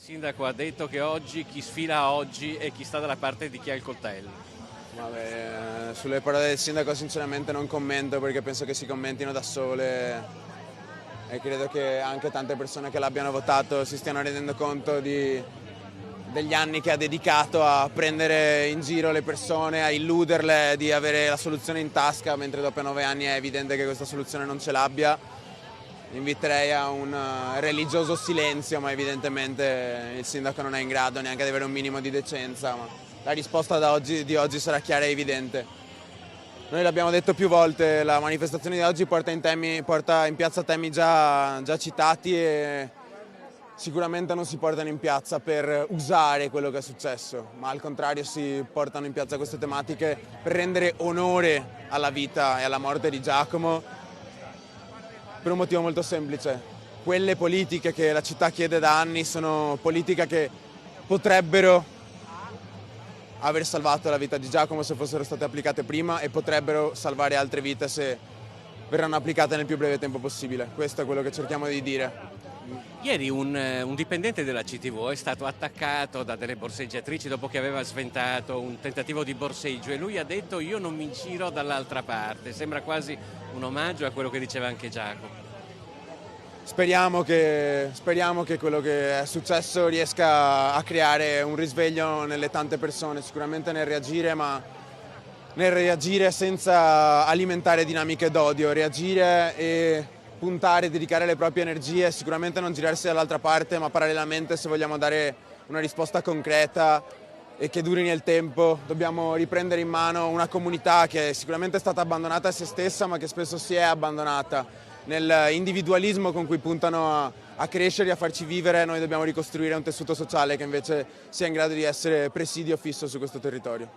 sindaco ha detto che oggi chi sfila oggi è chi sta dalla parte di chi ha il coltello. Vabbè, sulle parole del sindaco sinceramente non commento perché penso che si commentino da sole e credo che anche tante persone che l'abbiano votato si stiano rendendo conto degli anni che ha dedicato a prendere in giro le persone, a illuderle di avere la soluzione in tasca, mentre dopo 9 anni è evidente che questa soluzione non ce l'abbia. Inviterei a un religioso silenzio, ma evidentemente il sindaco non è in grado neanche di avere un minimo di decenza. Ma la risposta di oggi sarà chiara e evidente. Noi l'abbiamo detto più volte, la manifestazione di oggi porta in piazza temi già citati e sicuramente non si portano in piazza per usare quello che è successo, ma al contrario si portano in piazza queste tematiche per rendere onore alla vita e alla morte di Giacomo, per un motivo molto semplice. Quelle politiche che la città chiede da anni sono politiche che potrebbero aver salvato la vita di Giacomo se fossero state applicate prima e potrebbero salvare altre vite se verranno applicate nel più breve tempo possibile. Questo è quello che cerchiamo di dire. Ieri un dipendente della CTV è stato attaccato da delle borseggiatrici dopo che aveva sventato un tentativo di borseggio e lui ha detto io non mi giro dall'altra parte. Sembra quasi un omaggio a quello che diceva anche Giacomo. Speriamo che quello che è successo riesca a creare un risveglio nelle tante persone, sicuramente nel reagire, ma nel reagire senza alimentare dinamiche d'odio, reagire e puntare, dedicare le proprie energie, sicuramente non girarsi dall'altra parte, ma parallelamente se vogliamo dare una risposta concreta e che duri nel tempo, dobbiamo riprendere in mano una comunità che sicuramente è stata abbandonata a se stessa, ma che spesso si è abbandonata. Nell'individualismo con cui puntano a crescere e a farci vivere, noi dobbiamo ricostruire un tessuto sociale che invece sia in grado di essere presidio fisso su questo territorio.